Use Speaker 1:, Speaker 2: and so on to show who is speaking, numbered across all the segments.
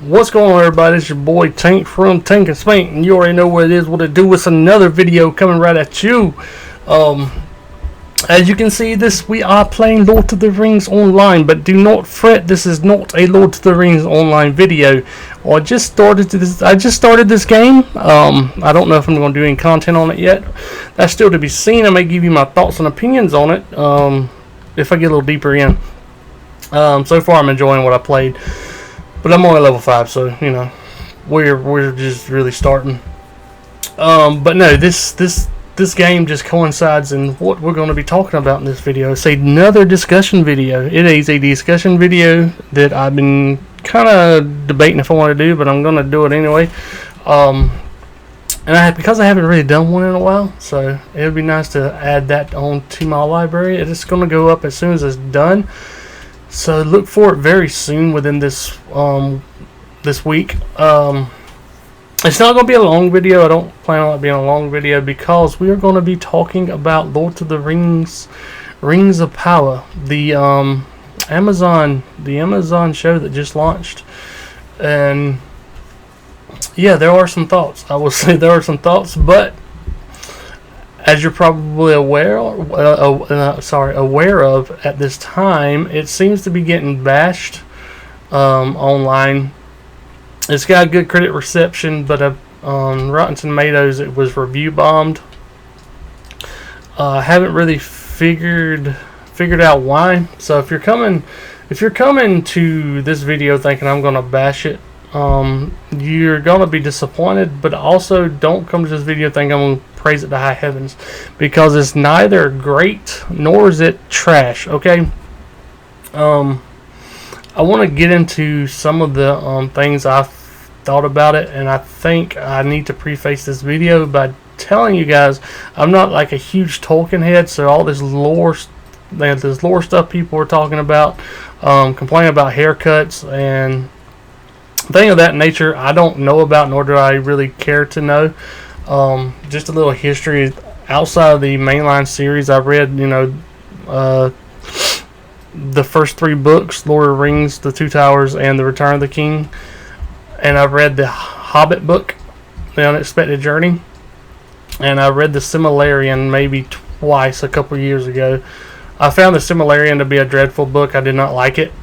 Speaker 1: What's going on, everybody? It's your boy Tank from Tank-N-Spank, and you already know what it is, what it do. It's another video coming right at you. As you can see, we are playing Lord of the Rings online, but do not fret, this is not a Lord of the Rings online video. I just started this game. I don't know if I'm going to do any content on it yet. That's still to be seen. I may give you my thoughts and opinions on it if I get a little deeper in. So far, I'm enjoying what I played. But I'm only level 5, so you know we're just really starting. But no, this game just coincides in what we're going to be talking about in this video. It's another discussion video. It is a discussion video that I've been kind of debating if I want to do, but I'm going to do it anyway. And because I haven't really done one in a while, so it would be nice to add that on to my library. It's going to go up as soon as it's done. So look for it very soon within this this week. It's not going to be a long video. I don't plan on it being a long video because we are going to be talking about Lord of the Rings, Rings of Power, the Amazon show that just launched. And yeah, there are some thoughts. I will say there are some thoughts, but as you're probably aware of at this time, it seems to be getting bashed online. It's got a good critic reception, but on Rotten Tomatoes it was review bombed. Haven't really figured out why. So if you're coming to this video thinking I'm gonna bash it, you're gonna be disappointed. But also don't come to this video thinking I'm gonna praise it to high heavens, because it's neither great nor is it trash. Okay. I want to get into some of the things I've thought about it, and I think I need to preface this video by telling you guys I'm not like a huge Tolkien head, so all this lore stuff people are talking about, complaining about haircuts and things of that nature, I don't know about, nor do I really care to know. Just a little history outside of the mainline series. I've read, the first 3 books, Lord of the Rings, The Two Towers, and The Return of the King. And I've read the Hobbit book, The Unexpected Journey. And I read the Silmarillion maybe twice a couple years ago. I found the Silmarillion to be a dreadful book. I did not like it.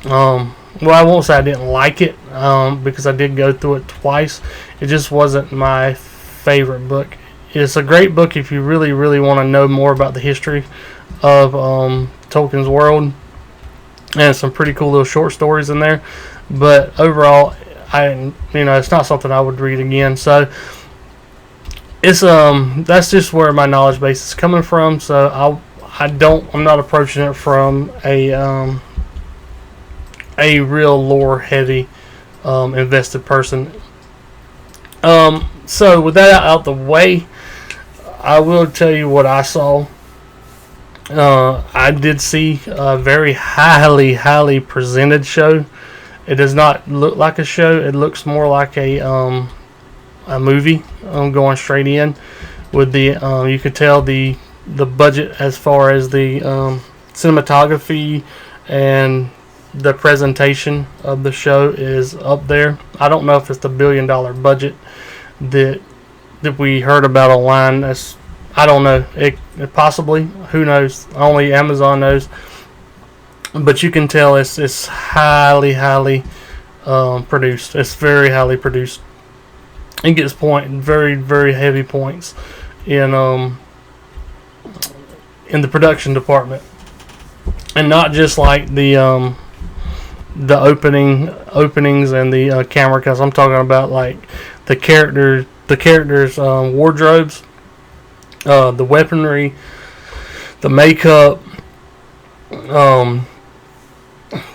Speaker 1: Well, I won't say I didn't like it, because I did go through it twice. It just wasn't my favorite book. It's a great book if you really, really want to know more about the history of Tolkien's world, and some pretty cool little short stories in there. But overall, it's not something I would read again. So it's that's just where my knowledge base is coming from. So I'm not approaching it from a real lore heavy invested person. So with that out the way, I will tell you what I saw. I did see a very highly presented show. It does not look like a show. It looks more like a movie. Going straight in with the you could tell the budget as far as the cinematography and the presentation of the show is up there. I don't know if it's the $1 billion budget that we heard about online. I don't know. It possibly. Who knows? Only Amazon knows. But you can tell it's highly produced. It's very highly produced. It gets very heavy points in the production department, and not just like the openings and the camera cuts. I'm talking about like the characters' wardrobes, the weaponry, the makeup,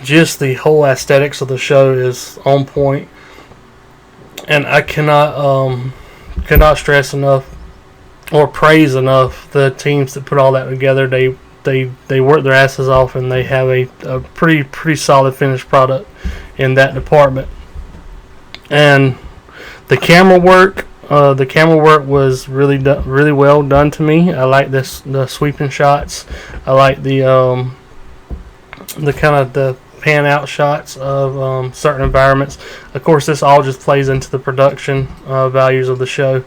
Speaker 1: just the whole aesthetics of the show is on point. And I cannot stress enough or praise enough the teams that put all that together. They work their asses off, and they have a pretty solid finished product in that department. And the camera work was really well done to me. I like the sweeping shots. I like the kind of the pan out shots of certain environments. Of course, this all just plays into the production values of the show,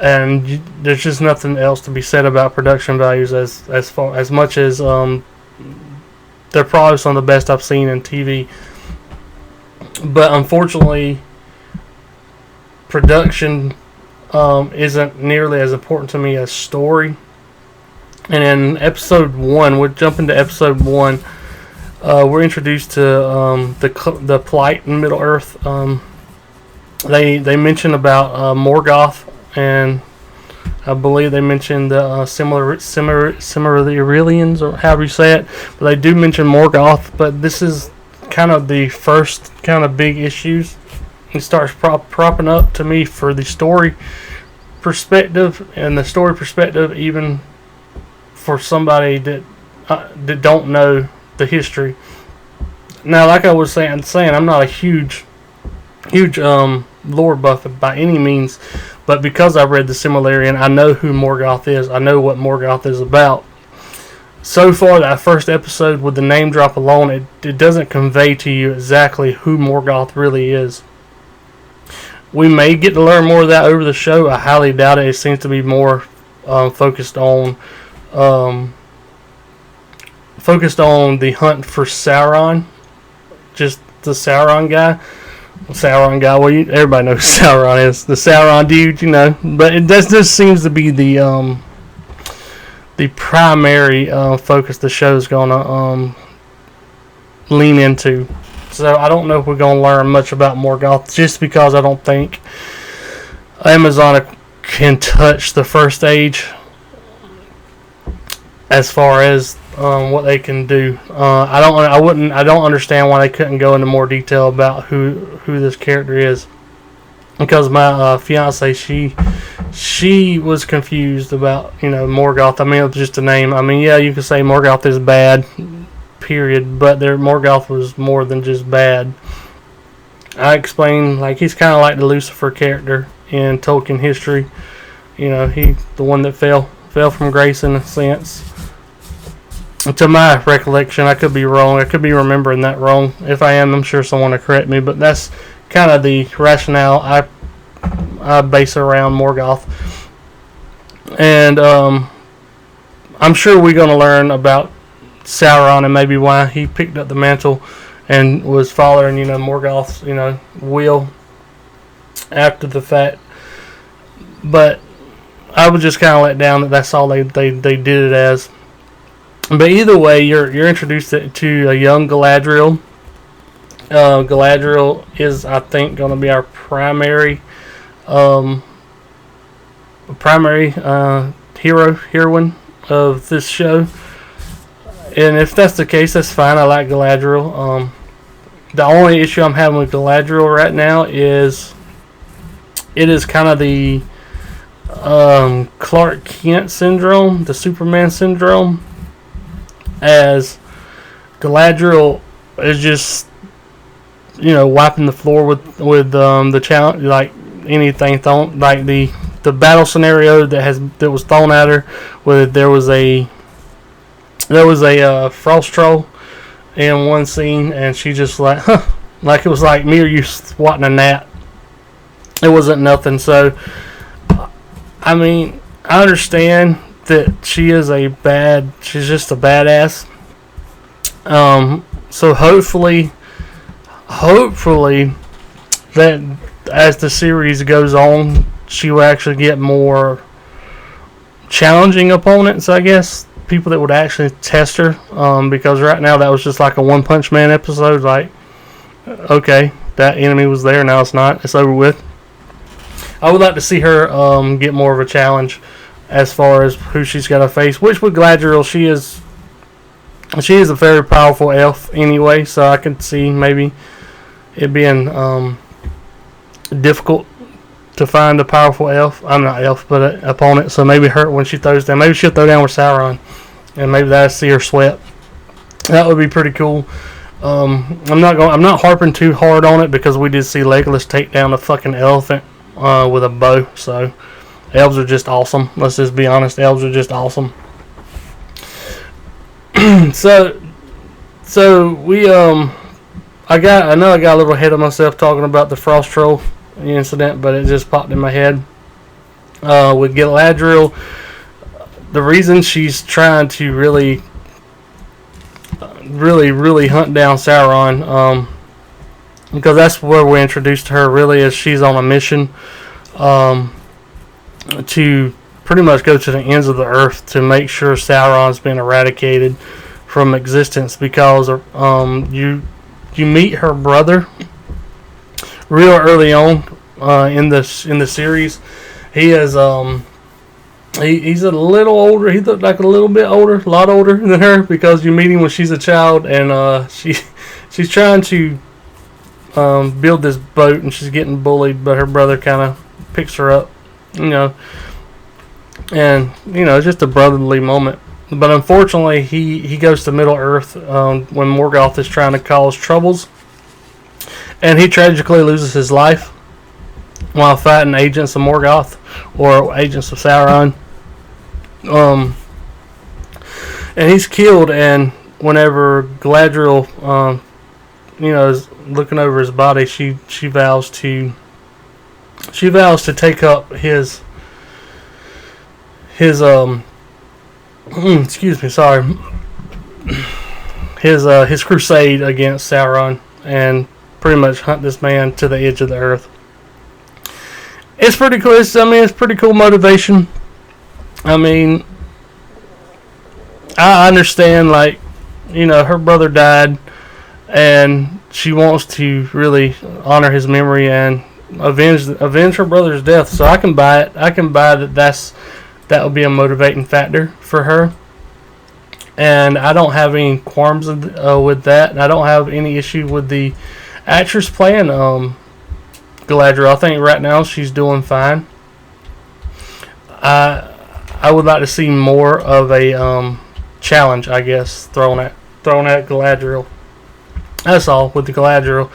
Speaker 1: and there's just nothing else to be said about production values as much as they're probably some of the best I've seen in TV. But unfortunately, production isn't nearly as important to me as story. And in episode 1, we'll jump into episode 1. We're introduced to the plight in Middle Earth. They mention about Morgoth, and I believe they mentioned the Silmarillions, or however you say it. But they do mention Morgoth. But this is kind of the first kind of big issues. It starts propping up to me for the story perspective, and the story perspective even for somebody that don't know the history. Now, like I was saying, I'm not a huge lore buff by any means, but because I've read the Silmarillion, I know who Morgoth is. I know what Morgoth is about. So far, that first episode with the name drop alone, it doesn't convey to you exactly who Morgoth really is. We may get to learn more of that over the show. I highly doubt it. It seems to be more focused on the hunt for Sauron, just the Sauron guy. Well, everybody knows who Sauron is, the Sauron dude, you know. But this seems to be the primary focus the show's gonna lean into. So I don't know if we're gonna learn much about Morgoth, just because I don't think Amazon can touch the First Age as far as what they can do. I don't understand why they couldn't go into more detail about who this character is, because my fiance, she was confused about Morgoth. I mean, it was just a name. I mean, yeah, you could say Morgoth is bad, period, but Morgoth was more than just bad. I explained, like, he's kind of like the Lucifer character in Tolkien history. He's the one that fell from grace in a sense. To my recollection, I could be wrong. I could be remembering that wrong. If I am, I'm sure someone will correct me. But that's kind of the rationale I base around Morgoth. And I'm sure we're going to learn about Sauron and maybe why he picked up the mantle and was following, Morgoth's, will after the fact. But I was just kind of let down that that's all they did it as. But either way, you're introduced to a young Galadriel. Galadriel is, I think, going to be our primary heroine of this show. And if that's the case, that's fine. I like Galadriel. The only issue I'm having with Galadriel right now is it is kind of the Clark Kent syndrome, the Superman syndrome, as Galadriel is just wiping the floor with the challenge, like anything thrown, like the battle scenario that was thrown at her, where there was a frost troll in one scene, and she just like it was like me or you swatting a gnat. It wasn't nothing. So I mean, I understand that she's just a badass. So hopefully that as the series goes on, she will actually get more challenging opponents, I guess. People that would actually test her. Because right now that was just like a One Punch Man episode. Like, okay, that enemy was there, now it's not. It's over with. I would like to see her get more of a challenge as far as who she's got to face. Which with Galadriel, she is a very powerful elf anyway, so I can see maybe it being difficult to find a powerful elf. I'm not elf, but an opponent. So maybe her, when she throws down, maybe she'll throw down with Sauron, and maybe that'll see her sweat. That would be pretty cool. I'm not harping too hard on it, because we did see Legolas take down a fucking elephant with a bow. So elves are just awesome. Let's just be honest. Elves are just awesome. So So I know I got a little ahead of myself talking about the Frost Troll incident, but it just popped in my head. With Galadriel, the reason she's trying to really hunt down Sauron, because that's where we're introduced to her. Really, is she's on a mission to pretty much go to the ends of the earth to make sure Sauron's been eradicated from existence. Because you meet her brother real early on in the series. He is he's a little older. He looked like a little bit older, a lot older than her, because you meet him when she's a child, and she's trying to build this boat, and she's getting bullied, but her brother kind of picks her up, and it's just a brotherly moment. But unfortunately, he goes to Middle Earth when Morgoth is trying to cause troubles, and he tragically loses his life while fighting agents of Morgoth, or agents of Sauron. And he's killed, and whenever Galadriel is looking over his body, she vows to take up his excuse me, sorry, his crusade against Sauron, and pretty much hunt this man to the edge of the earth. It's pretty cool. It's pretty cool motivation. I mean, I understand, like, her brother died, and she wants to really honor his memory and avenge her brother's death. So I can buy it. I can buy that will be a motivating factor for her. And I don't have any qualms with that. And I don't have any issue with the actress playing Galadriel. I think right now she's doing fine. I would like to see more of a challenge, I guess, thrown at Galadriel. That's all with the Galadriel.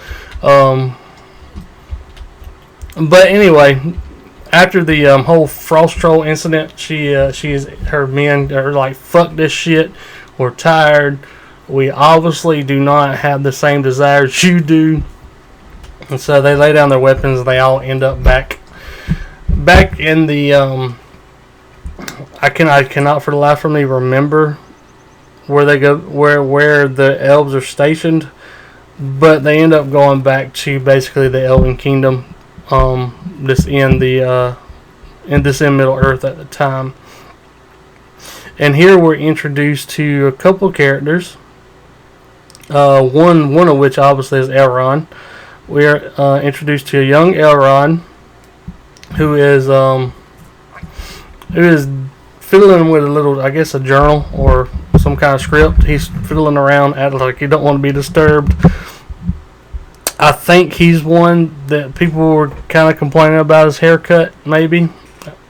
Speaker 1: But anyway, after the whole Frost Troll incident, her men are like, fuck this shit. We're tired. We obviously do not have the same desires you do. And so they lay down their weapons, and they all end up back in the I cannot for the life of me remember where they go, where the elves are stationed, but they end up going back to basically the Elven Kingdom, this in Middle Earth at the time. And here we're introduced to a couple characters. One of which obviously is Elrond. We're introduced to a young Elrond who is fiddling with a little, I guess, a journal or some kind of script. He's fiddling around, acting like he don't want to be disturbed. I think he's one that people were kind of complaining about his haircut. Maybe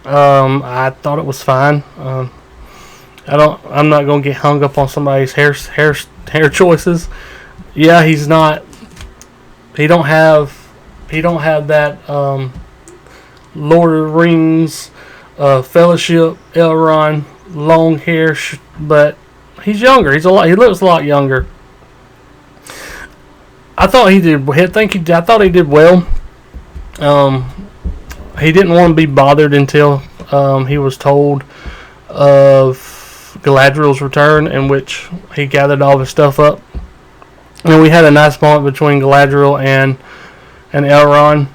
Speaker 1: I thought it was fine. I'm not gonna get hung up on somebody's hair choices. Yeah, he's not. He don't have that Lord of the Rings, Fellowship, Elrond, long hair, but he's younger. He looks a lot younger. I thought he did. I thought he did well. He didn't want to be bothered until he was told of Galadriel's return, in which he gathered all his stuff up. And we had a nice moment between Galadriel and Elrond.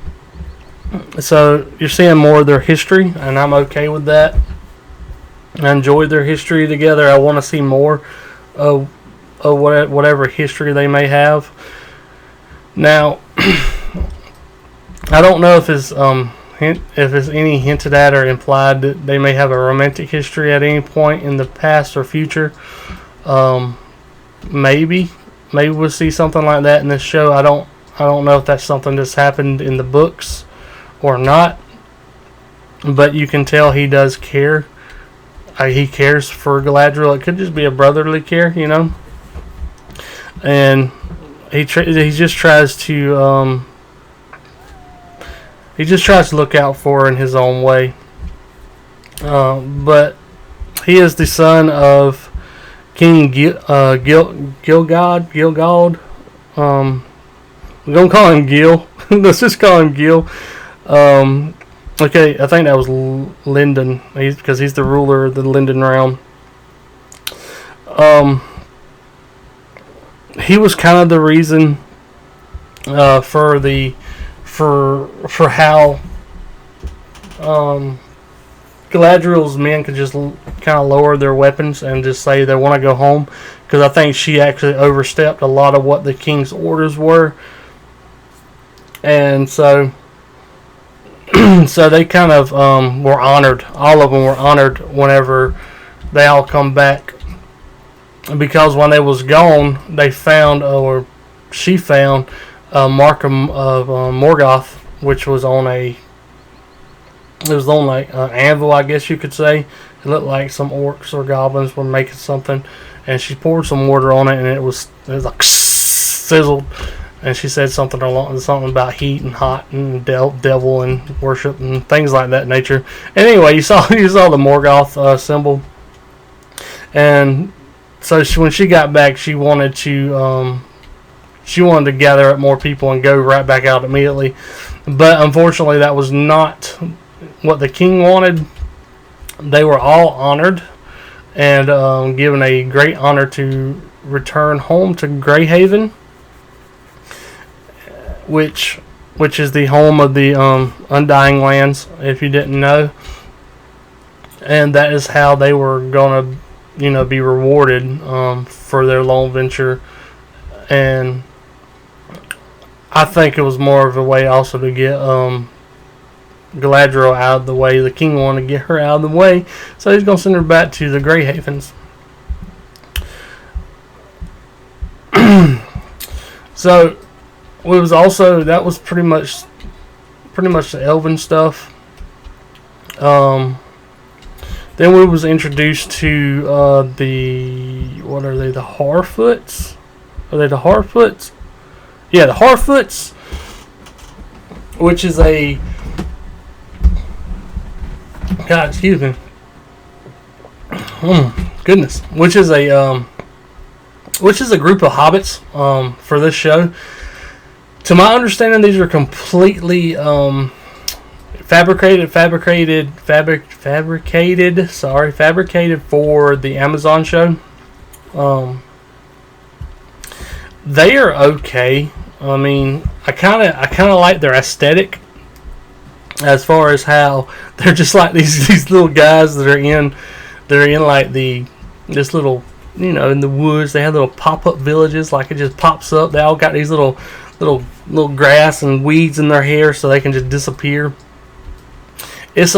Speaker 1: So you're seeing more of their history, and I'm okay with that. I enjoyed their history together. I want to see more of whatever history they may have. Now, I don't know if it's any hinted at or implied that they may have a romantic history at any point in the past or future. Maybe we'll see something like that in this show. I don't know if that's something that's happened in the books or not, but you can tell he does care. He cares for Galadriel. It could just be a brotherly care, and he just tries to look out for her in his own way. But he is the son of King Gilgad. We're gonna call him Gil. Let's just call him Gil. Okay, I think that was Lyndon, because he's the ruler of the Linden realm. He was kind of the reason for how Galadriel's men could just kind of lower their weapons and just say they want to go home, because I think she actually overstepped a lot of what the king's orders were, and so so they kind of were honored. All of them were honored whenever they all come back, because when they was gone, they found, or she found, a mark of Morgoth, which was on a anvil, I guess you could say. It looked like some orcs or goblins were making something, and she poured some water on it, and it was like sizzled. And she said something about heat and hot and devil and worship and things like that nature. And anyway, you saw the Morgoth symbol, and so when she got back, she wanted to gather up more people and go right back out immediately. But unfortunately, that was not what the king wanted. They were all honored and given a great honor to return home to Greyhaven, which is the home of the Undying Lands, if you didn't know. And that is how they were gonna, be rewarded for their long venture. And I think it was more of a way also to get Galadriel out of the way. The king wanted to get her out of the way, so he's going to send her back to the Greyhavens. So that was pretty much the elven stuff. Then we was introduced to what are they? The Harfoots? Are they the Harfoots? Yeah, the Harfoots, which is a excuse me. Goodness, which is a group of hobbits for this show. To my understanding, these are completely fabricated for the Amazon show. They are okay. I mean, I kind of like their aesthetic, as far as how they're just like these little guys that are in like this little, in the woods. They have little pop-up villages, like it just pops up. They all got these little grass and weeds in their hair, so they can just disappear. It's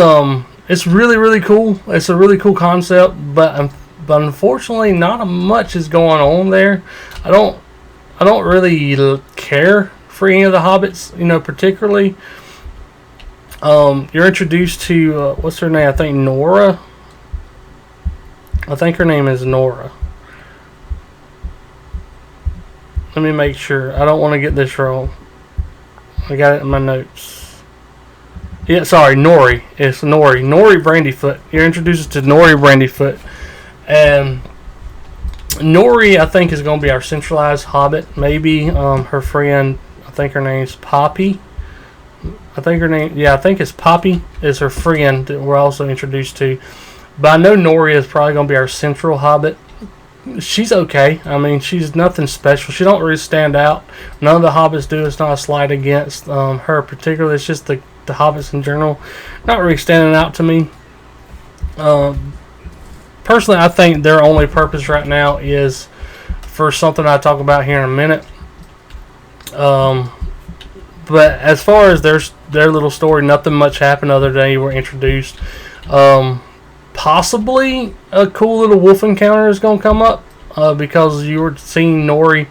Speaker 1: really, really cool. It's a really cool concept, but unfortunately, not much is going on there. I don't really care for any of the hobbits, particularly. You're introduced to what's her name? I think Nora. I think her name is Nora. Let me make sure. I don't want to get this wrong. I got it in my notes. Yeah, sorry, Nori. It's Nori. Nori Brandyfoot. You're introduced to Nori Brandyfoot. And Nori, I think, is going to be our centralized hobbit. Maybe her friend, I think her name's Poppy. I think it's Poppy is her friend that we're also introduced to. But I know Nori is probably going to be our central hobbit. She's okay. I mean, she's nothing special. She don't really stand out. None of the hobbits do. It's not a slight against her particularly. It's just the hobbits in general not really standing out to me. Personally, I think their only purpose right now is for something I'll talk about here in a minute. But as far as their little story, nothing much happened other than they were introduced. Possibly a cool little wolf encounter is going to come up because you were seeing Nori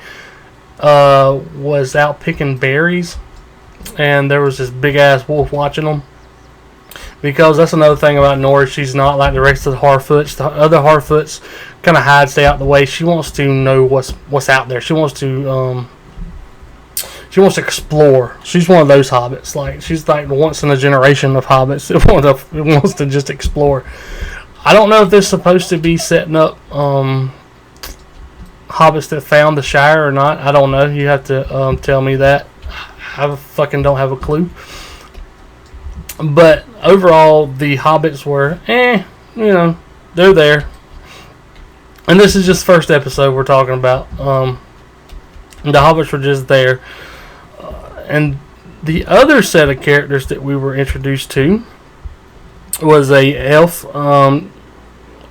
Speaker 1: was out picking berries, and there was this big ass wolf watching them. Because that's another thing about Nori, she's not like the rest of the Harfoots. The other Harfoots kind of hide, stay out the way. She wants to know what's out there. She wants to explore. She's one of those hobbits. Like, she's like once in a generation of hobbits that wants to just explore. I don't know if this is supposed to be setting up to hobbits that found the Shire or not. I don't know. You have to tell me that. I fucking don't have a clue. But overall, the hobbits were, they're there. And this is just first episode we're talking about. The hobbits were just there. And the other set of characters that we were introduced to was a elf,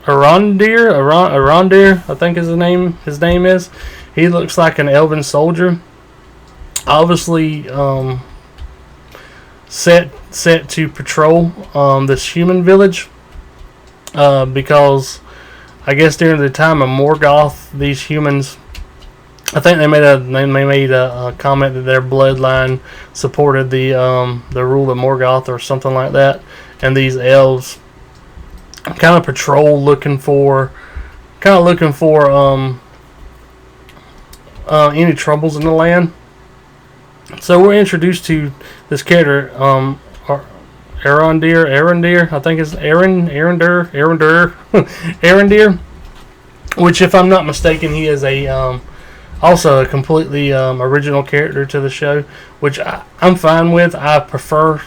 Speaker 1: Arondir, I think is the name. His name is. He looks like an elven soldier. Obviously, set to patrol this human village, because I guess during the time of Morgoth, these humans, I think they made a comment that their bloodline supported the rule of Morgoth or something like that, and these elves kind of patrol looking for any troubles in the land. So we're introduced to this character, Arondir, I think it's Arondir, which, if I'm not mistaken, he is also a completely original character to the show, which I'm fine with. I prefer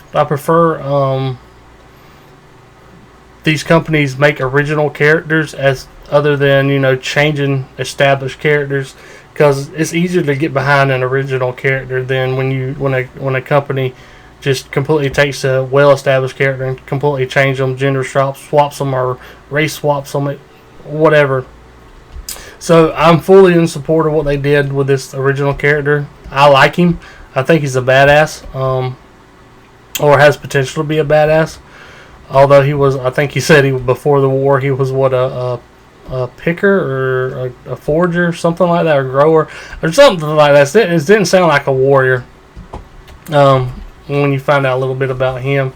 Speaker 1: these companies make original characters as other than changing established characters, because it's easier to get behind an original character than when a company just completely takes a well-established character and completely change them, gender swaps them, or race swaps them, whatever. So I'm fully in support of what they did with this original character. I like him. I think he's a badass, or has potential to be a badass. Although I think he said before the war he was a picker or a forger, something like that, or grower, or something like that. It didn't sound like a warrior. When you find out a little bit about him.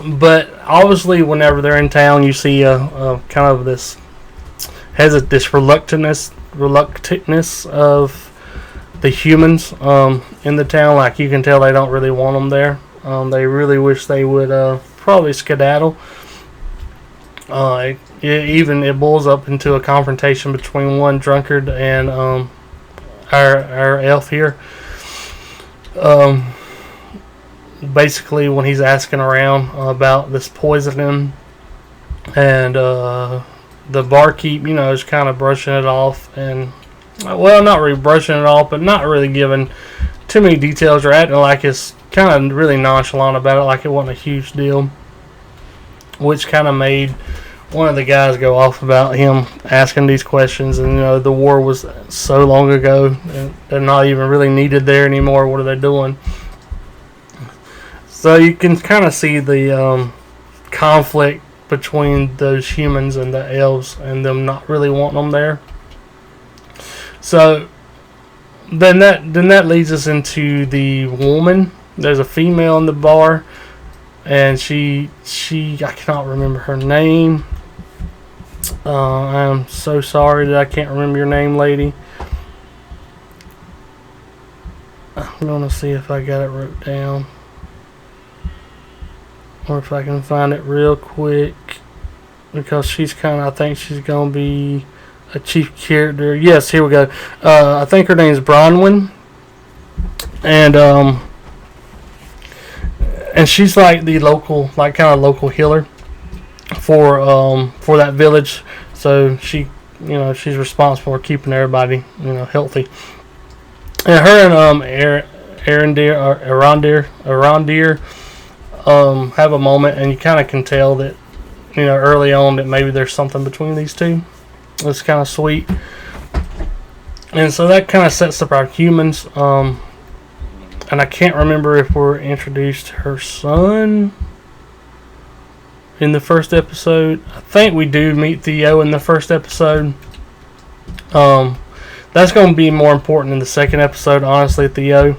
Speaker 1: But obviously, whenever they're in town, you see kind of this reluctantness of the humans in the town. Like, you can tell they don't really want them there. They really wish they would probably skedaddle. It boils up into a confrontation between one drunkard and our elf here. Basically, when he's asking around about this poisoning, and the barkeep, is kind of brushing it off, and not really brushing it off, but not really giving too many details, or acting like it's kind of really nonchalant about it, like it wasn't a huge deal, which kind of made one of the guys go off about him asking these questions. And the war was so long ago, and they're not even really needed there anymore. What are they doing? So you can kind of see the conflict between those humans and the elves, and them not really wanting them there. So then that leads us into the woman. There's a female in the bar, and she I cannot remember her name. I'm so sorry that I can't remember your name, lady. I'm gonna see if I got it wrote down, or if I can find it real quick, because I think she's gonna be a chief character. Yes, here we go. I think her name's Bronwyn, and she's like the local, kind of local healer for that village. So she's responsible for keeping everybody healthy. And her and Arondir have a moment, and you kind of can tell that early on that maybe there's something between these two. It's kind of sweet, and so that kind of sets up our humans. And I can't remember if we're introduced to her son in the first episode. I think we do meet Theo in the first episode. That's going to be more important in the second episode, honestly, Theo.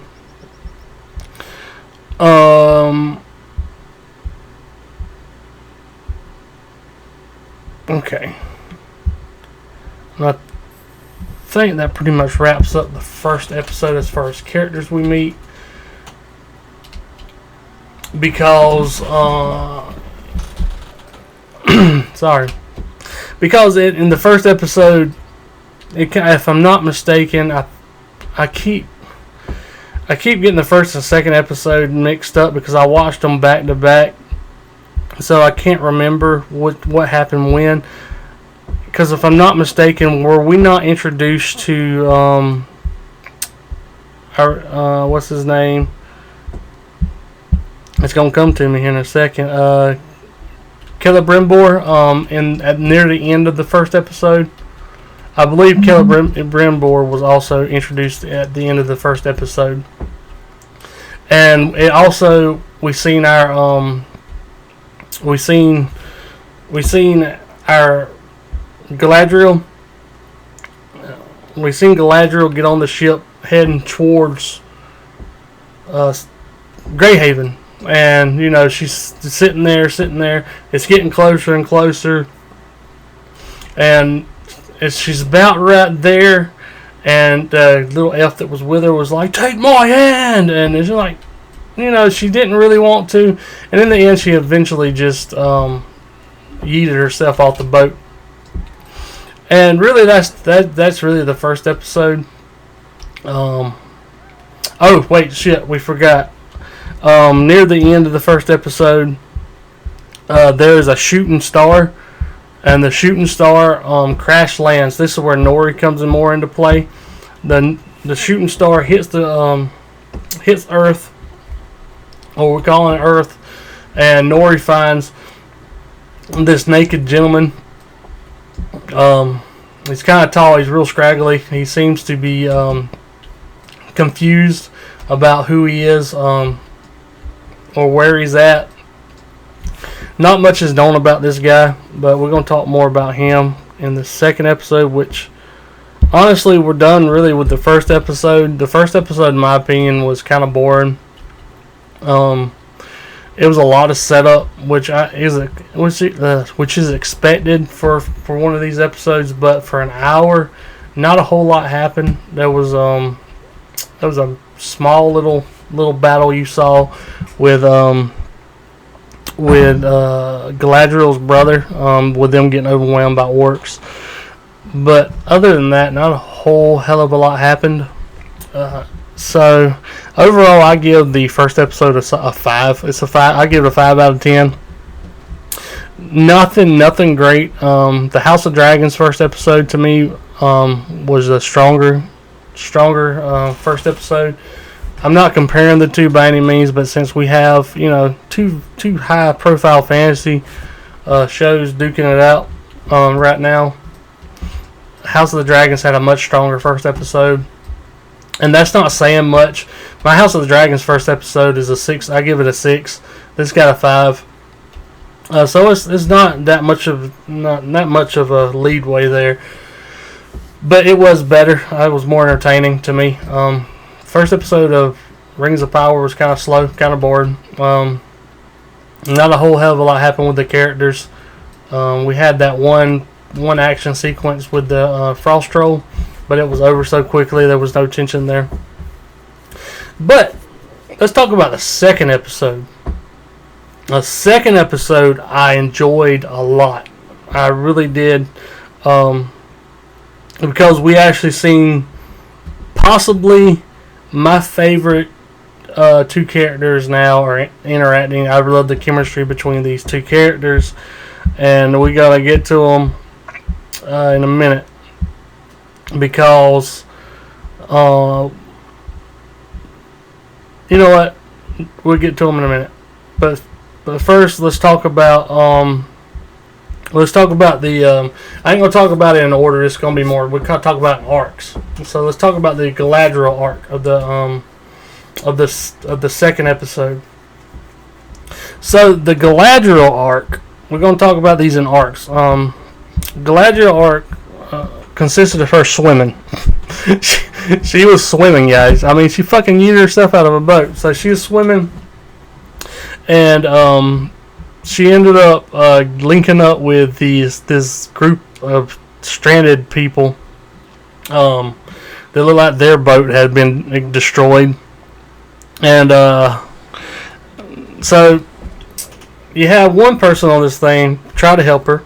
Speaker 1: Okay. And I think that pretty much wraps up the first episode as far as characters we meet. Because in the first episode, if I'm not mistaken, I keep getting the first and second episode mixed up because I watched them back to back, so I can't remember what happened when. Because if I'm not mistaken, were we not introduced to our what's his name? It's gonna come to me here in a second. Celebrimbor. Near the end of the first episode, I believe Celebrimbor was also introduced at the end of the first episode, and it also we seen our Galadriel. We seen Galadriel get on the ship heading towards Greyhaven, and she's sitting there. It's getting closer and closer, and she's about right there. And the little elf that was with her was like, "Take my hand," and it's like, she didn't really want to, and in the end, she eventually just yeeted herself off the boat. And really, that's really the first episode. Oh wait, shit, we forgot. Near the end of the first episode, there is a shooting star, and the shooting star crash lands. This is where Nori comes in more into play. The shooting star hits hits Earth, or we're calling it Earth, and Nori finds this naked gentleman. He's kind of tall. He's real scraggly. He seems to be confused about who he is or where he's at. Not much is known about this guy, but we're going to talk more about him in the second episode, which honestly we're done really with the first episode. The first episode, in my opinion, was kind of boring. It was a lot of setup, which is expected for one of these episodes. But for an hour, not a whole lot happened. There was a small little battle you saw with Galadriel's brother, with them getting overwhelmed by orcs. But other than that, not a whole hell of a lot happened. So overall, I give the first episode a 5. It's a 5. I give it a 5 out of 10. Nothing great. The House of Dragons first episode to me was a stronger first episode. I'm not comparing the two by any means, but since we have two high profile fantasy shows duking it out right now, House of the Dragons had a much stronger first episode. And that's not saying much. My House of the Dragons first episode is a 6. I give it a 6. This got a 5. So it's not that much of a leadway there. But it was better. It was more entertaining to me. First episode of Rings of Power was kind of slow, kind of boring. Not a whole hell of a lot happened with the characters. We had that one action sequence with the Frost Troll, but it was over so quickly there was no tension there. But let's talk about the second episode. The second episode I enjoyed a lot. I really did. Because we actually seen possibly my favorite two characters now are interacting. I love the chemistry between these two characters, and we gotta get to them in a minute because you know what, we'll get to them in a minute. But first, let's talk about the. I ain't gonna talk about it in order. It's gonna be more. We're gonna talk about arcs. So let's talk about the Galadriel arc of the second episode. So the Galadriel arc. We're gonna talk about these in arcs. Galadriel arc consisted of her swimming. she was swimming, guys. I mean, she fucking yeeted herself out of a boat. So she was swimming, and she ended up linking up with this group of stranded people. They looked like their boat had been destroyed, and so you have one person on this thing try to help her,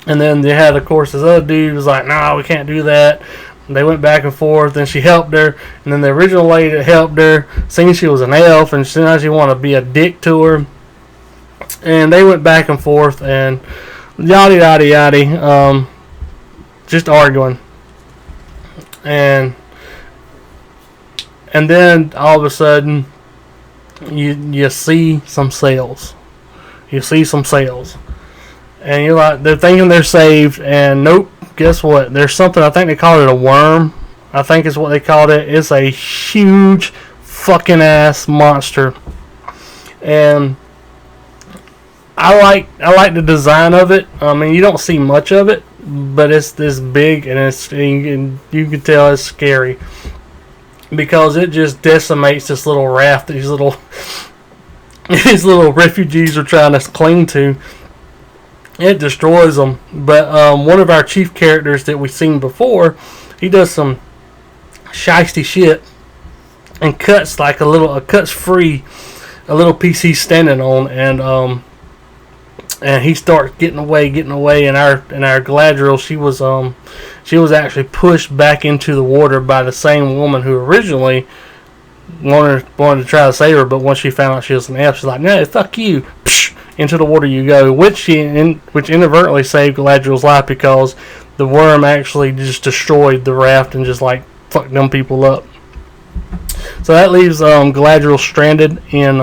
Speaker 1: And then they had, of course, this other dude was like, "Nah, we can't do that." And they went back and forth, and she helped her. And then the original lady that helped her, seeing she was an elf, and now she wanted to be a dick to her. And they went back and forth, and yada yada yada, just arguing. And then all of a sudden, you see some sails. You see some sails. And you're like, they're thinking they're saved, and nope, guess what? There's something, I think they call it a worm. I think is what they called it. It's a huge fucking ass monster. And I like the design of it. I mean, you don't see much of it, but it's this big, and you can tell it's scary. Because it just decimates this little raft these little refugees are trying to cling to. It destroys them. But one of our chief characters that we've seen before, he does some shiesty shit and cuts free a little piece he's standing on, and he starts getting away, and our Galadriel, she was actually pushed back into the water by the same woman who originally wanted to try to save her, but once she found out she was an elf, she's like, "No, fuck you." Psh, into the water you go, which inadvertently saved Galadriel's life, because the worm actually just destroyed the raft and just like fucked them people up. So that leaves Galadriel stranded in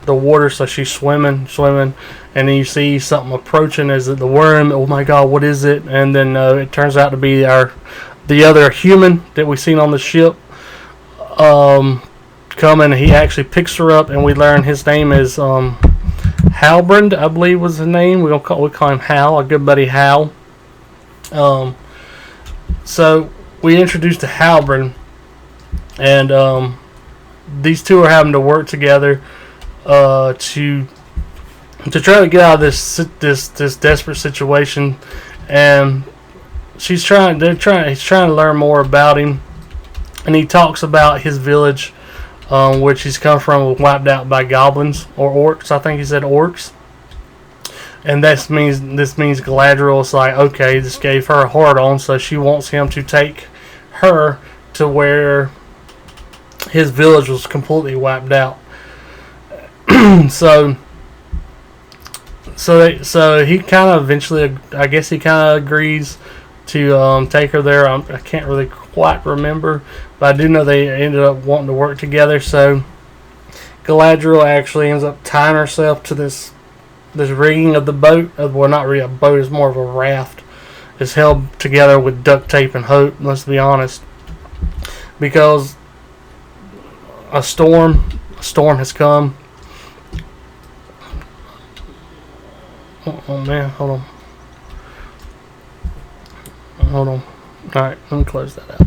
Speaker 1: the water. So she's swimming, and then you see something approaching. Is it the worm? Oh my god, what is it? And then it turns out to be the other human that we seen on the ship coming. He actually picks her up, and we learn his name is Halbrand, I believe was his name. We call him Hal, our good buddy Hal. So we introduced to Halbrand, and these two are having to work together to try to get out of this desperate situation, and he's trying to learn more about him, and he talks about his village, which he's come from, was wiped out by goblins or orcs. I think he said orcs, and this means Galadriel is like, okay, this gave her a hard on, so she wants him to take her to where his village was completely wiped out. so he kind of eventually, I guess he kind of agrees to take her there. I can't really quite remember, but I do know they ended up wanting to work together. So Galadriel actually ends up tying herself to this rigging of the boat. Well, not really a boat, it's more of a raft. It's held together with duct tape and hope, let's be honest, because a storm has come. Oh man, hold on. Alright, let me close that out.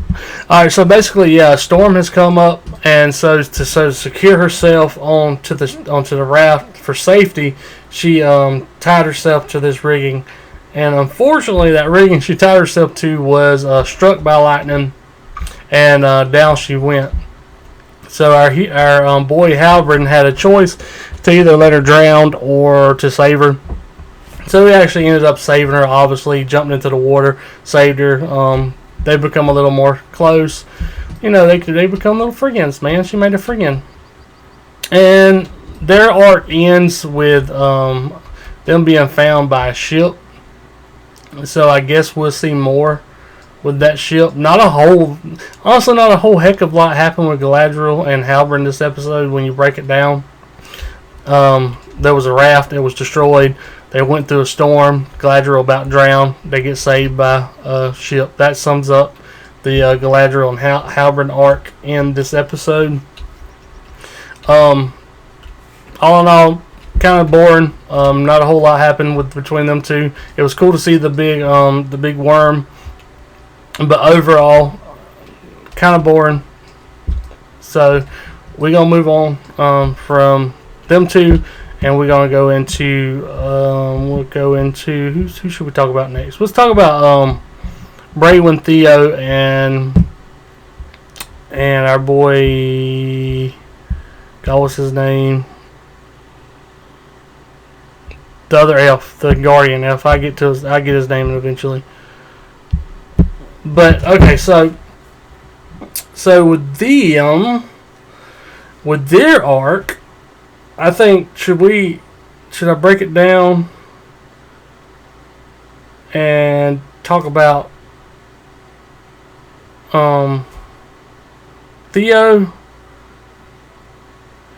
Speaker 1: Alright, so basically, yeah, a storm has come up, and so to secure herself onto the raft for safety, she tied herself to this rigging, and unfortunately, that rigging she tied herself to was struck by lightning, and down she went. So our boy Halbrand had a choice to either let her drown or to save her. So he actually ended up saving her, obviously, jumped into the water, saved her. They become a little more close. You know, they become little friends, man. She made a friend. And their arc ends with them being found by a ship. So I guess we'll see more with that ship. Not a whole heck of a lot happened with Galadriel and Halbrand this episode when you break it down. There was a raft, it was destroyed. They went through a storm. Galadriel about drowned. They get saved by a ship. That sums up the Galadriel and Halbrand arc in this episode. All in all, kind of boring. Not a whole lot happened between them two. It was cool to see the big worm, but overall, kind of boring. So we're gonna move on from them two. And we're gonna go into who should we talk about next? Let's talk about Braywin Theo and our boy, God, what's his name? the other elf, the guardian elf. I get his name eventually. But okay, so with their arc, I think should I break it down and talk about Theo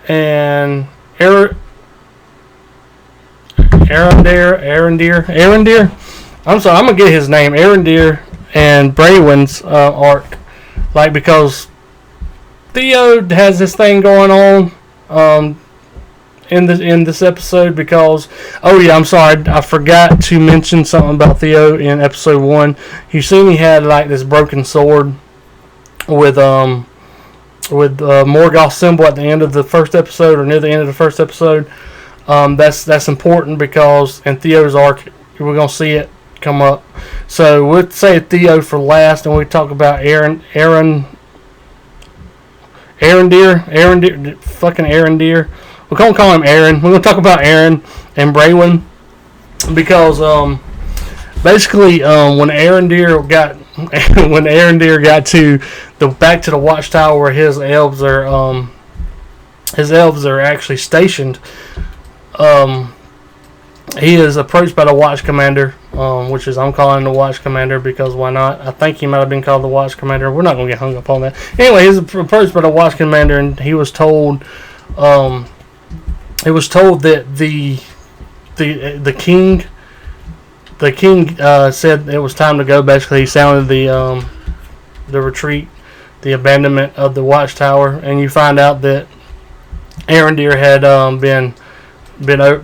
Speaker 1: and Arendir. I'm sorry, I'm gonna get his name. Arendir and Braywin's arc, like, because Theo has this thing going on in this episode because, oh yeah, I'm sorry, I forgot to mention something about Theo in episode 1. You seen he had like this broken sword with Morgoth's symbol at the end of the first episode, or near the end of the first episode. That's important because in Theo's arc we're gonna see it come up. So we'll say Theo for last, and we talk about Arendir, fucking Arendir. We're gonna call him Aaron. We're gonna talk about Aaron and Braywin because basically when Arendir got to back to the watchtower where his elves are actually stationed. He is approached by the watch commander, which is, I'm calling the watch commander because why not? I think he might have been called the watch commander. We're not going to get hung up on that. Anyway, he's approached by the watch commander, and he was told that the king said it was time to go. Basically, he sounded the retreat, the abandonment of the watchtower, and you find out that Arendir had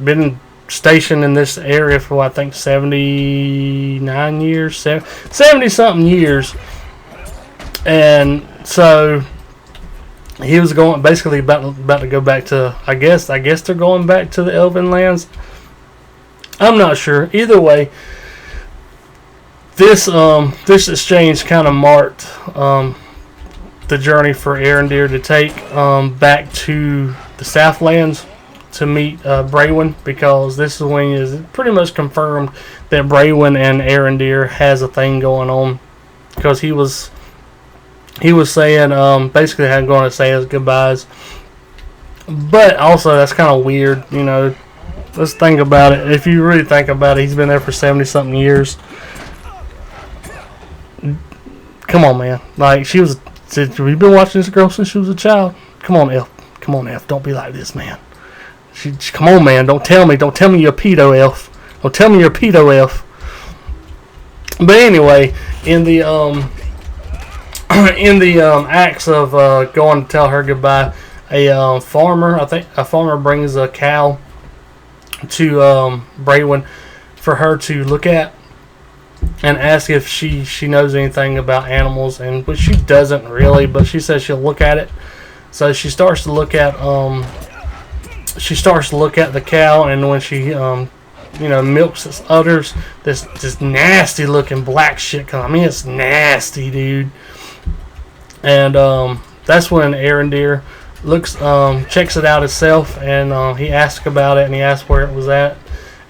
Speaker 1: been stationed in this area for I think 79 years, 70 something years, and so he was about to go back to, I guess they're going back to the Elven lands. I'm not sure. Either way, this exchange kind of marked the journey for Arendir to take back to the Southlands to meet Braywin, because this is when it is pretty much confirmed that Braywin and Arendir has a thing going on, because he was saying basically how I'm going to say his goodbyes, but also that's kind of weird, you know. Let's think about it. If you really think about it, he's been there for 70 something years. Come on, man. Like, we've been watching this girl since she was a child. Come on, Elf. Don't be like this, man. Come on, man. Don't tell me you're a pedo elf. Don't tell me you're a pedo elf. But anyway, in the acts of going to tell her goodbye, a farmer brings a cow to Braywin for her to look at and ask if she knows anything about animals, but she doesn't really, but she says she'll look at it. So she starts to look at the cow, and when she milks its udders, this nasty looking black shit comes. I mean, it's nasty, dude. And that's when Arendir checks it out himself, and he asks about it, and he asks where it was at,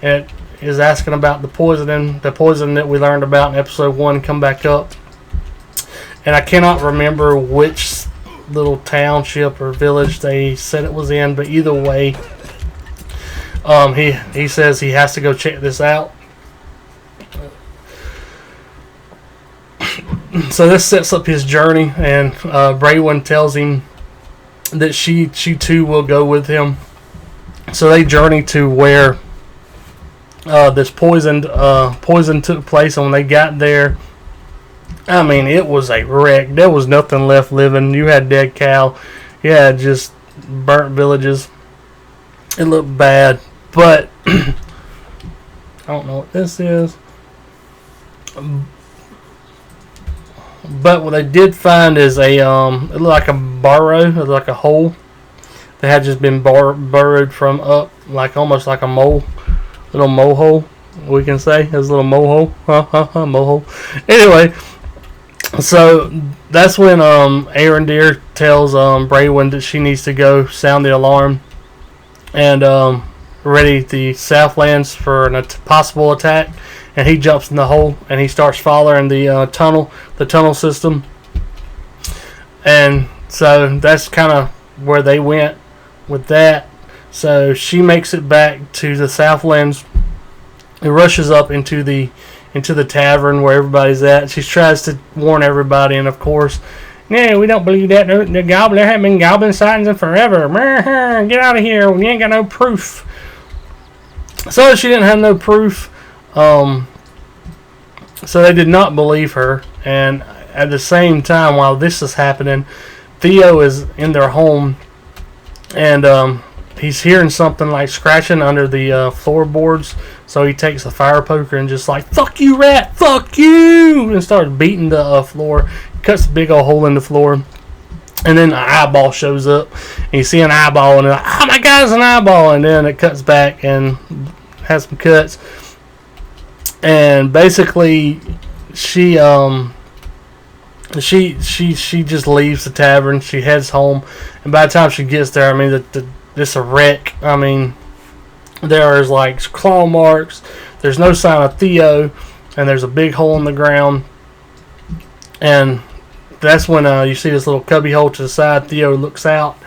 Speaker 1: and it is asking about the poison that we learned about in episode 1 come back up. And I cannot remember which little township or village they said it was in, but either way, he says he has to go check this out. So this sets up his journey, and Braywin tells him that she too will go with him. So they journey to where this poison took place, and when they got there, I mean, it was a wreck. There was nothing left living. You had dead cow. You had just burnt villages. It looked bad, but I don't know what this is. But what they did find is it looked like a burrow, it looked like a hole that had just been burrowed from up, like almost like a little mole hole, we can say. It was a little mole hole. Mole hole. Anyway, so that's when tells Braywin that she needs to go sound the alarm, and ready the Southlands for a possible attack, and he jumps in the hole and he starts following the tunnel system, and so that's kind of where they went with that. So she makes it back to the Southlands. It rushes up into the tavern where everybody's at. She tries to warn everybody, and of course, yeah, we don't believe that. The goblin, there have been goblin sightings in forever. Get out of here. We ain't got no proof. So she didn't have no proof. So they did not believe her. And at the same time, while this is happening, Theo is in their home, and he's hearing something like scratching under the floorboards. So he takes a fire poker and just like, fuck you, rat, fuck you, and starts beating the floor. Cuts a big old hole in the floor, and then an eyeball shows up, and you see an eyeball, and like, oh my god, it's an eyeball, and then it cuts back and has some cuts, and basically she just leaves the tavern. She heads home, and by the time she gets there, I mean, it's a wreck. I mean, there's like claw marks, there's no sign of Theo, and there's a big hole in the ground, and that's when you see this little cubby hole to the side. Theo looks out,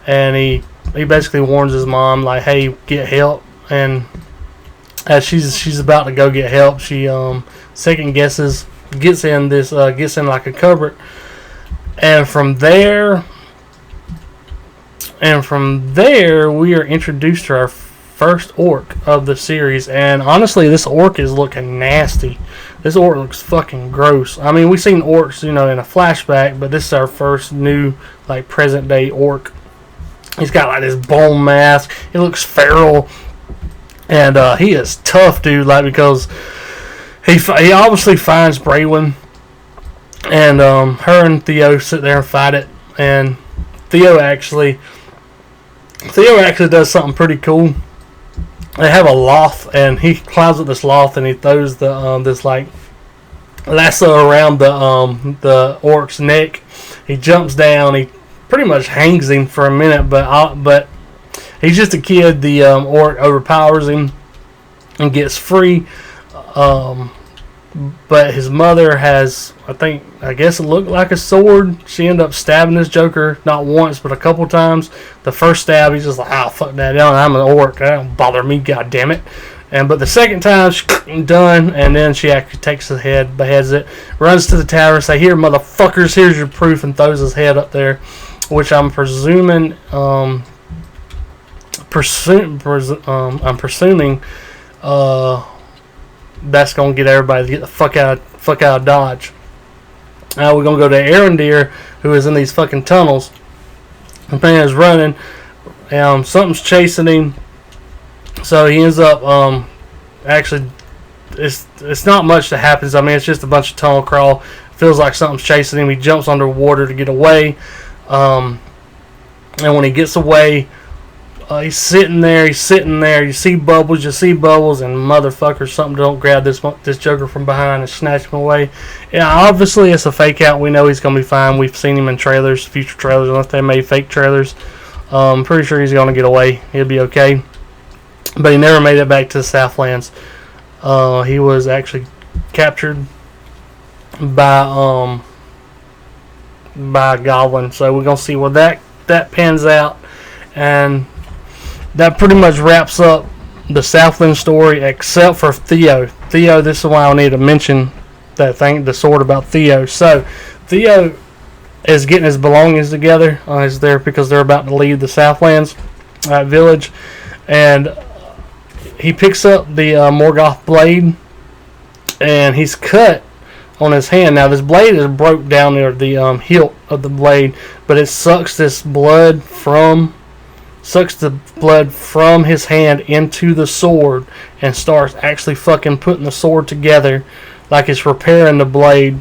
Speaker 1: and he basically warns his mom, like, hey, get help. And as she's about to go get help, she second guesses, gets in like a cupboard, and from there we are introduced to our first orc of the series. And honestly, this orc is looking nasty. This orc looks fucking gross. I mean, we've seen orcs, in a flashback, but this is our first new, like, present day orc. He's got like this bone mask. He looks feral, and he is tough, dude. Like, because he obviously finds Braylon, and her and Theo sit there and fight it. And Theo actually does something pretty cool. They have a loft, and he climbs up this loft, and he throws the this like lasso around the orc's neck. He jumps down. He pretty much hangs him for a minute, but he's just a kid. The orc overpowers him and gets free. But his mother has, I guess it looked like a sword. She ended up stabbing this Joker not once, but a couple times. The first stab, he's just like, oh, fuck that, I'm an orc. That don't bother me, goddammit. But the second time, she's done, and then she actually takes the head, beheads it, runs to the tower, say, here, motherfuckers, here's your proof, and throws his head up there, which I'm presuming, that's gonna get everybody to get the fuck out of Dodge. Now we're gonna go to Arendir, who is in these fucking tunnels. The thing is running. Something's chasing him, so he ends up actually. It's not much that happens. I mean, it's just a bunch of tunnel crawl. Feels like something's chasing him. He jumps underwater to get away, and when he gets away, he's sitting there. You see bubbles, and motherfucker, something don't grab this Joker from behind and snatch him away. Yeah, obviously it's a fake out. We know he's gonna be fine. We've seen him in trailers, future trailers, unless they made fake trailers. I'm pretty sure he's gonna get away. He'll be okay. But he never made it back to the Southlands. He was actually captured by a goblin. So we're gonna see where that pans out, and that pretty much wraps up the Southland story, except for Theo. Theo, this is why I need to mention that thing, the sword about Theo. So, Theo is getting his belongings together. He's there because they're about to leave the Southlands village, and he picks up the Morgoth blade, and he's cut on his hand. Now, this blade is broke down near the hilt of the blade, but it sucks the blood from his hand into the sword and starts actually fucking putting the sword together like it's repairing the blade.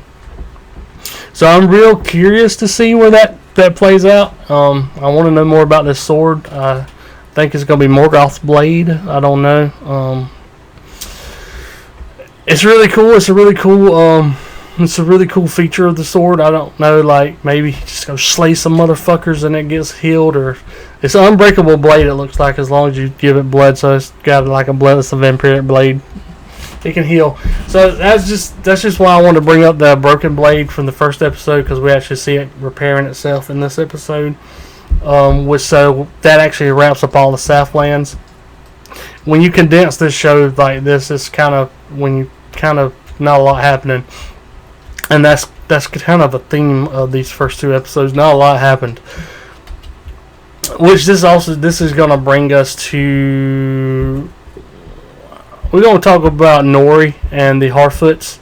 Speaker 1: So I'm real curious to see where that plays out. I want to know more about this sword. I think it's going to be Morgoth's blade. I don't know. It's really cool. It's a really cool feature of the sword. I don't know, like maybe just go slay some motherfuckers and it gets healed, or It's an unbreakable blade, it looks like, as long as you give it blood. So it's got like a blood. It's a vampiric blade. It can heal. So that's just why I wanted to bring up the broken blade from the first episode, because we actually see it repairing itself in this episode. So that actually wraps up all the Southlands. When you condense this show like this, it's kind of when you kind of not a lot happening, and that's kind of a theme of these first 2 episodes. Not a lot happened. Which this is going to bring us to. We're going to talk about Nori and the Harfoots,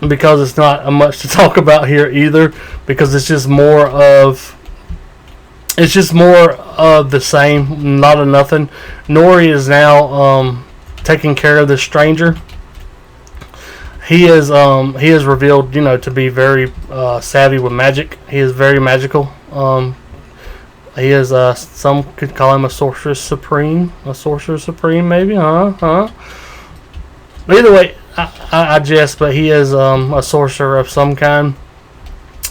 Speaker 1: because it's not much to talk about here either, because it's just more of the same, not of nothing. Nori is now taking care of the stranger. He is revealed, to be very savvy with magic. He is very magical. He is some could call him a sorcerer supreme, maybe, But either way, I jest, but he is a sorcerer of some kind.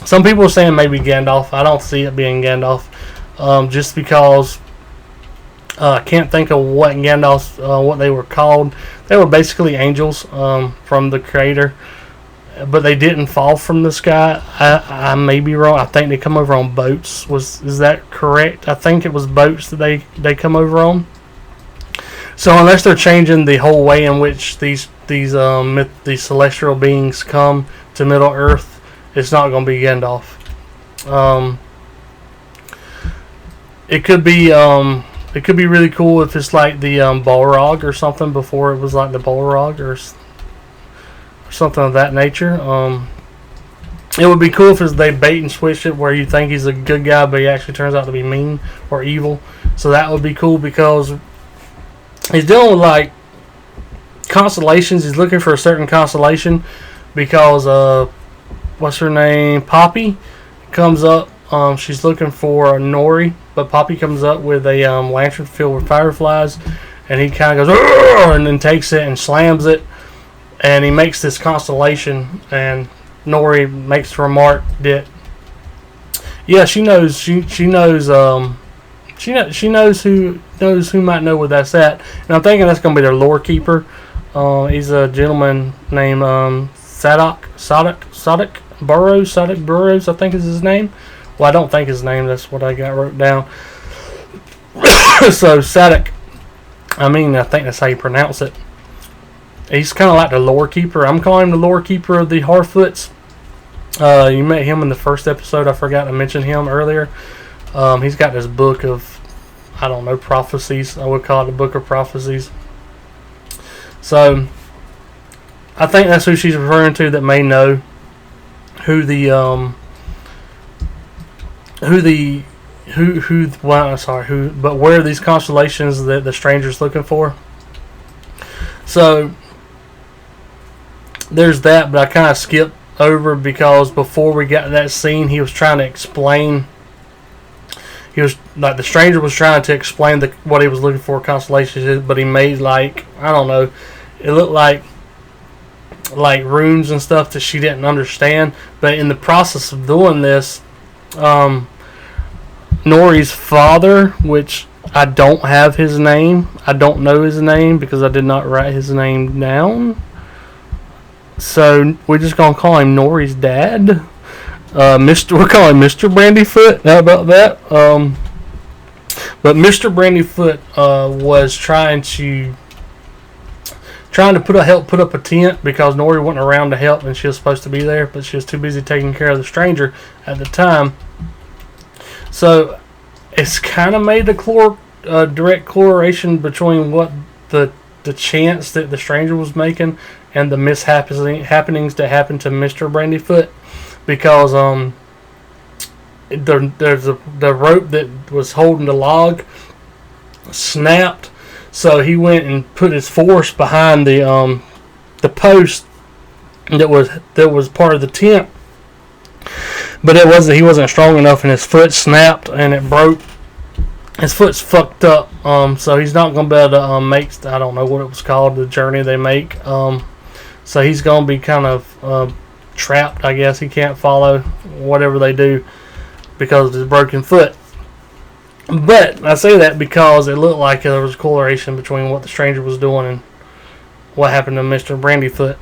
Speaker 1: Some people are saying maybe Gandalf. I don't see it being Gandalf, just because I can't think of what what they were called. They were basically angels from the Creator, but they didn't fall from the sky. I may be wrong. I think they come over on boats. Is that correct? I think it was boats that they come over on. So unless they're changing the whole way in which these celestial beings come to Middle Earth, it's not going to be Gandalf. It could be really cool if it's like the Balrog or something, before it was like the Balrog or something of that nature. It would be cool if they bait and switch it, where you think he's a good guy but he actually turns out to be mean or evil. So that would be cool, because he's dealing with like constellations. He's looking for a certain constellation, because what's her name, Poppy, comes up. She's looking for Nori, but Poppy comes up with a lantern filled with fireflies, and he kind of goes, "Arr!" and then takes it and slams it, and he makes this constellation. And Nori makes the remark that, yeah, she knows who might know where that's at. And I'm thinking that's going to be their lore keeper. He's a gentleman named Sadok Burrows, I think is his name. Well, I don't think his name. That's what I got wrote down. So Sadok, I think that's how you pronounce it. He's kind of like the lore keeper. I'm calling him the lore keeper of the Harfoots. You met him in the first episode. I forgot to mention him earlier. He's got this book of, I don't know, prophecies. I would call it the Book of Prophecies. So I think that's who she's referring to, that may know who where these constellations that the stranger's looking for. So there's that, but I kind of skipped over, because before we got to that scene, he was trying to explain. He was like, the stranger was trying to explain what he was looking for constellations, but he made like, I don't know, it looked like runes and stuff that she didn't understand. But in the process of doing this, Nori's father, which I don't have his name, I don't know his name because I did not write his name down. So we're just gonna call him Nori's dad. We're calling Mr. Brandyfoot. How about that? But Mr. Brandyfoot was trying to put up a tent, because Nori wasn't around to help, and she was supposed to be there, but she was too busy taking care of the stranger at the time. So it's kind of made the direct correlation between what the chance that the stranger was making and the happenings that happened to Mr. Brandyfoot, because the rope that was holding the log snapped, so he went and put his force behind the post that was part of the tent, but he wasn't strong enough, and his foot snapped and it broke. His foot's fucked up, so he's not going to be able to make, I don't know what it was called, the journey they make. So he's going to be kind of trapped, I guess. He can't follow whatever they do because of his broken foot. But I say that because it looked like there was a correlation between what the stranger was doing and what happened to Mr. Brandyfoot.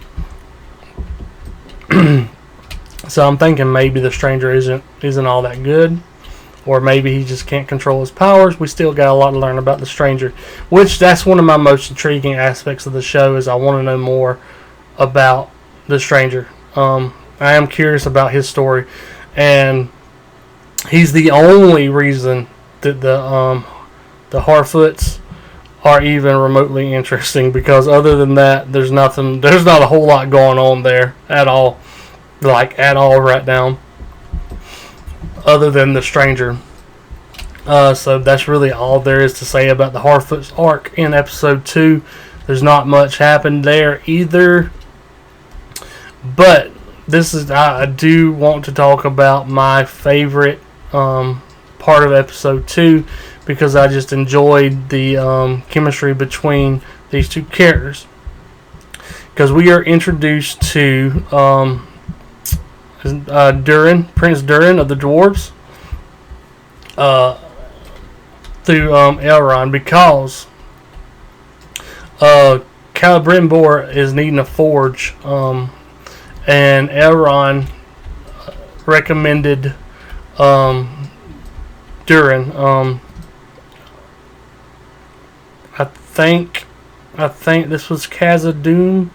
Speaker 1: So I'm thinking maybe the stranger isn't all that good, or maybe he just can't control his powers. We still got a lot to learn about the stranger, which that's one of my most intriguing aspects of the show. Is I want to know more about the stranger. I am curious about his story, and he's the only reason that the Harfoots are even remotely interesting, because other than that, there's not a whole lot going on there at all, right now, other than the stranger. So that's really all there is to say about the Harfoots arc in episode 2. There's not much happened there either, but I do want to talk about my favorite part of episode 2, because I just enjoyed the chemistry between these two characters. Because we are introduced to Durin, Prince Durin of the Dwarves, through Elrond, because Celebrimbor is needing a forge, and Elrond recommended Durin. I think this was Khazad-dûm.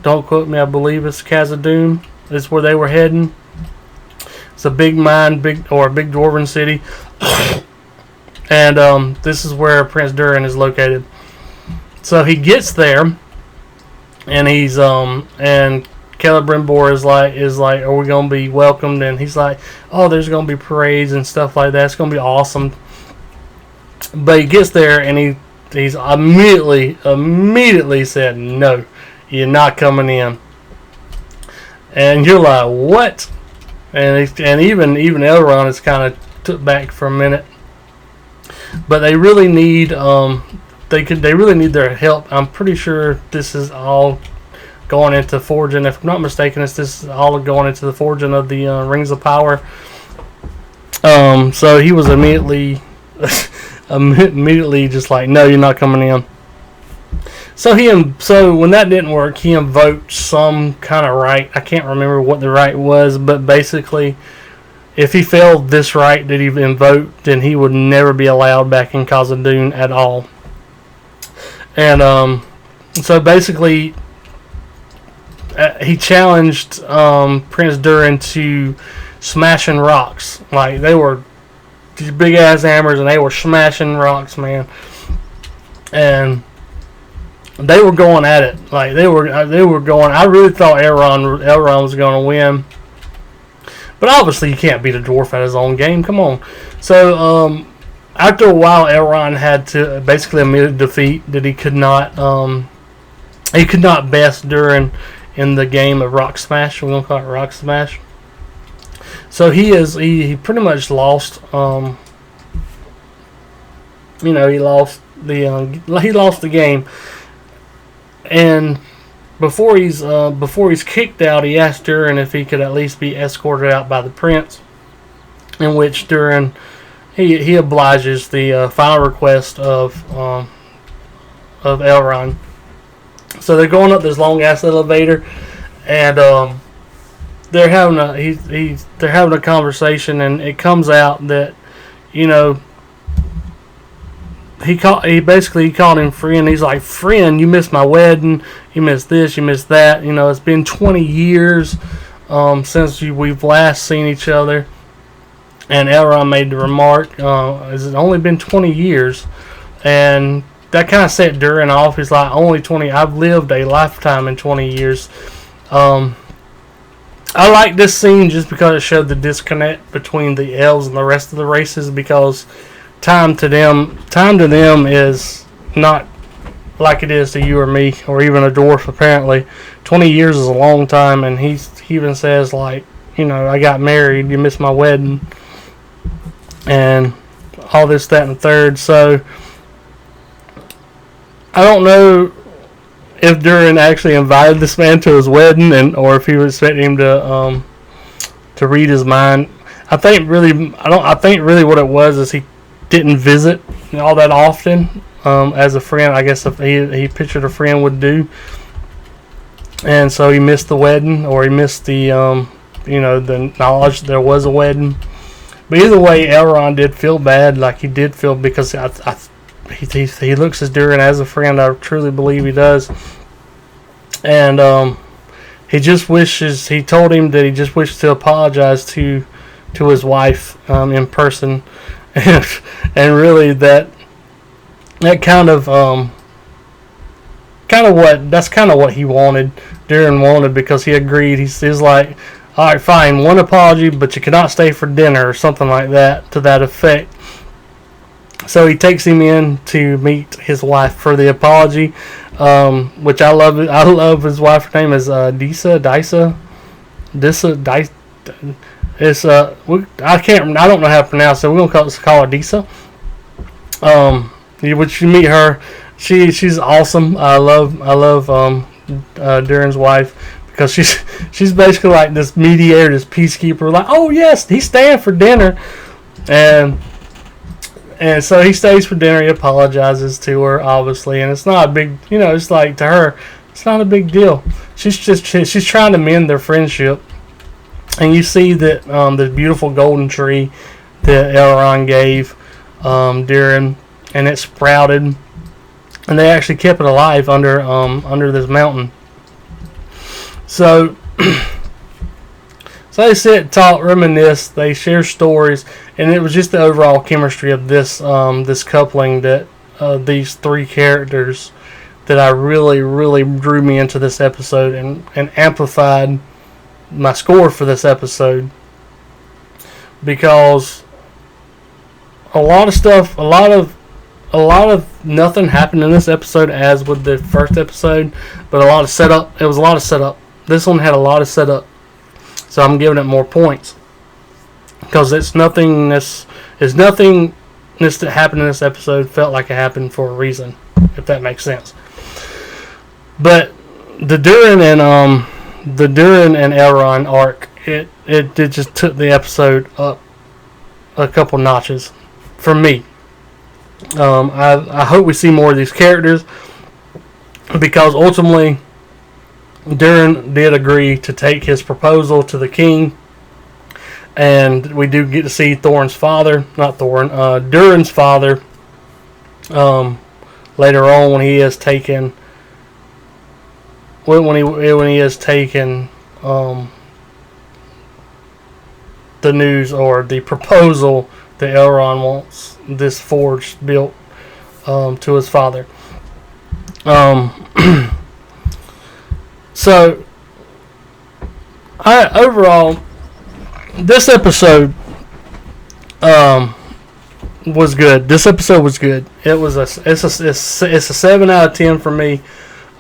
Speaker 1: Don't quote me. I believe it's Khazad-dûm. Is where they were heading. It's a big big dwarven city, and this is where Prince Durin is located. So he gets there, and he's and Celebrimbor is like, are we gonna be welcomed? And he's like, oh, there's gonna be parades and stuff like that. It's gonna be awesome. But he gets there, and he's immediately said, no, you're not coming in. And you're like, what? And even Elrond is kind of took back for a minute. But they really need they really need their help. I'm pretty sure this is all going into forging. If I'm not mistaken, this is all going into the forging of the Rings of Power. So he was immediately just like, no, you're not coming in. So when that didn't work, he invoked some kind of rite. I can't remember what the rite was, but basically, if he failed this rite that he invoked, then he would never be allowed back in Khazad-dûm at all. And so basically, he challenged Prince Durin to smashing rocks. Like, they were these big ass hammers, and they were smashing rocks, man. And they were going at it. Like, they were going. I really thought Elrond was going to win, but obviously you can't beat a dwarf at his own game. Come on. So after a while, Elrond had to basically admit defeat, that he could not best Durin in the game of Rock Smash. We're gonna call it Rock Smash. So he pretty much lost. He lost the game. And before he's kicked out, he asked Durin if he could at least be escorted out by the prince. In which Durin he obliges the final request of Elrond. So they're going up this long ass elevator, and they're having a conversation, and it comes out that he called him friend. He's like, friend, you missed my wedding, you missed this, you missed that. It's been 20 years since we've last seen each other. And Elrond made the remark, it's only been 20 years. And that kind of set Durin off. He's like, only 20, I've lived a lifetime in 20 years. I like this scene just because it showed the disconnect between the elves and the rest of the races, because time to them is not like it is to you or me, or even a dwarf. Apparently 20 years is a long time, and he even says, like, I got married, you missed my wedding, and all this, that, and the third. So I don't know if Durin actually invited this man to his wedding, or if he was expecting him to read his mind. I think really what it was is he didn't visit all that often as a friend. I guess if he pictured a friend would do, and so he missed the wedding, or he missed the the knowledge that there was a wedding. But either way, Elrond did feel bad, like he did feel, because he looks at Durin as a friend. I truly believe he does, and he just wishes. He told him that he just wished to apologize to his wife in person, and really that's kind of what he wanted. Durin wanted, because he agreed. He's like, all right, fine, one apology, but you cannot stay for dinner, or something like that, to that effect. So he takes him in to meet his wife for the apology, which I love. I love his wife. Her name is Disa. It's I don't know how to pronounce it. We're gonna call her Disa. Which you meet her, she's awesome. I love Durin's wife, because she's basically like this mediator, this peacekeeper. Like, oh yes, he's staying for dinner, and so he stays for dinner. He apologizes to her, obviously, and it's not a big, it's like, to her, it's not a big deal. She's trying to mend their friendship, and you see that the beautiful golden tree that Elrond gave Durin, and it sprouted, and they actually kept it alive under this mountain. So they sit, talk, reminisce, they share stories, and it was just the overall chemistry of this coupling, that these three characters, that I really, really drew me into this episode, and amplified my score for this episode, because a lot of nothing happened in this episode as with the first episode, but a lot of setup. It was a lot of setup. This one had a lot of setup, so I'm giving it more points, because it's nothing that happened in this episode felt like it happened for a reason, if that makes sense. But the Durin and Elrond arc, it just took the episode up a couple notches for me. I hope we see more of these characters, because ultimately Durin did agree to take his proposal to the king, and we do get to see Durin's father later on, when he has taken the news, or the proposal, that Elrond wants this forge built to his father. So, overall, this episode was good. It's a 7 out of 10 for me.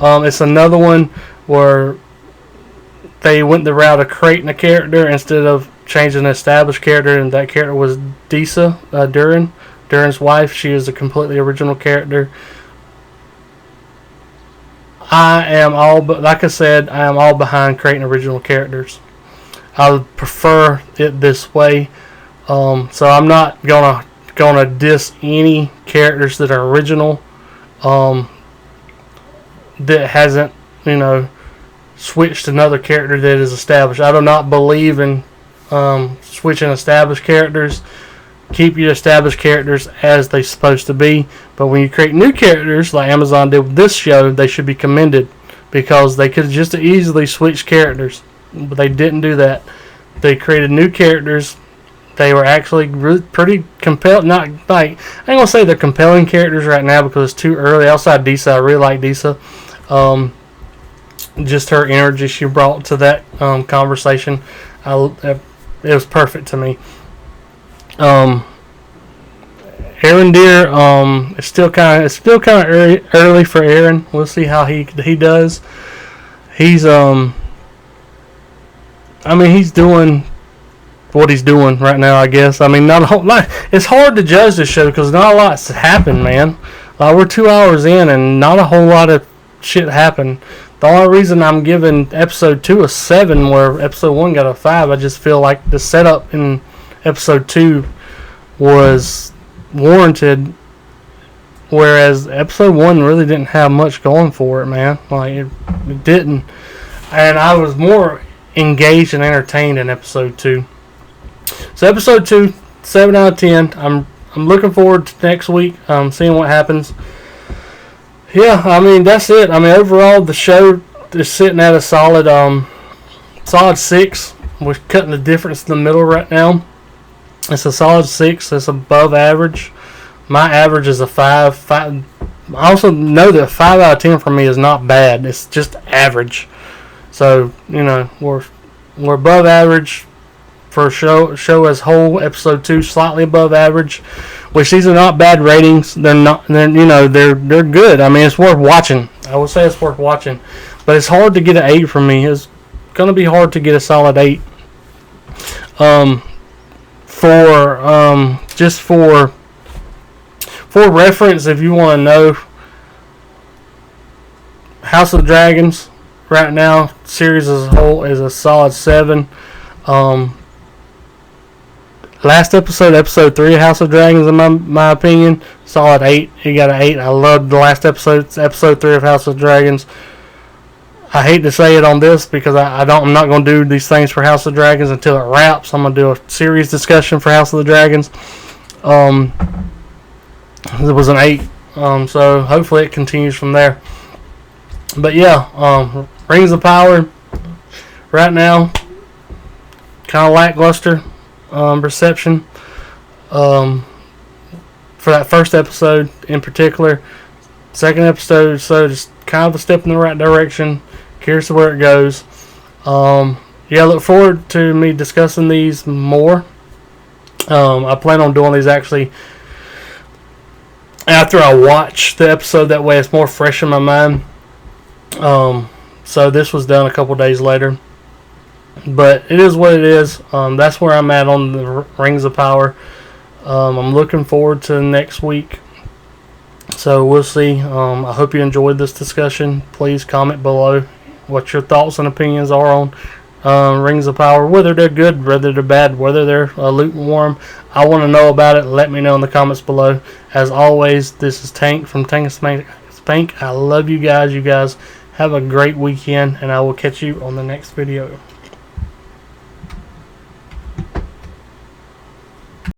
Speaker 1: It's another one where they went the route of creating a character instead of changing an established character, and that character was Disa, Durin's wife. She is a completely original character. I am all behind creating original characters. I would prefer it this way. So I'm not gonna diss any characters that are original, that hasn't switched another character that is established. I do not believe in switching established characters. Keep your established characters as they're supposed to be. But when you create new characters, like Amazon did with this show, they should be commended, because they could just easily switch characters, but they didn't do that. They created new characters. They were actually really pretty compelling. Not like, I ain't gonna say they're compelling characters right now, because it's too early. Outside Disa, I really like Disa. Just her energy she brought to that conversation, it was perfect to me. Arondir, it's still kind of early for Aaron. We'll see how he does. He's he's doing what he's doing right now, I guess. I mean, not a whole lot. It's hard to judge this show because not a lot's happened, man. We're 2 hours in and not a whole lot of shit happened. The only reason I'm giving episode 2 a 7, where episode 1 got a 5, I just feel like the setup in episode 2 was warranted. Whereas episode 1 really didn't have much going for it, man. Like, it didn't. And I was more engaged and entertained in episode 2. So episode 2, 7 out of 10. I'm looking forward to next week, seeing what happens. Yeah, I mean, that's it. I mean, overall, the show is sitting at a solid 6. We're cutting the difference in the middle right now. It's a solid 6. It's above average. My average is a 5. I also know that 5 out of 10 for me is not bad. It's just average. So, you know, we're above average for show as whole. Episode 2 slightly above average, which these are not bad ratings. They're not. They're good. I mean, it's worth watching. I would say it's worth watching, but it's hard to get an 8 from me. It's gonna be hard to get a solid 8. Just for reference, if you want to know, House of the Dragons right now, series as a whole, is a solid 7. Last episode 3 of House of Dragons, in my opinion, solid 8. He got an 8. I loved the last episode 3 of House of Dragons. I hate to say it on this because I'm not going to do these things for House of Dragons until it wraps. I'm going to do a series discussion for House of the Dragons. It was an 8, so hopefully it continues from there. But yeah, Rings of Power right now, kind of lackluster reception for that first episode in particular. Second episode, so just kind of a step in the right direction. Curious to where it goes. Yeah, look forward to me discussing these more. I plan on doing these actually after I watch the episode. That way it's more fresh in my mind. So this was done a couple days later. But it is what it is. That's where I'm at on the Rings of Power. I'm looking forward to next week. So we'll see. I hope you enjoyed this discussion. Please comment below what your thoughts and opinions are on Rings of Power. Whether they're good, whether they're bad, whether they're lukewarm. I want to know about it. Let me know in the comments below. As always, this is Tank from Tank-N-Spank. I love you guys. You guys have a great weekend, and I will catch you on the next video.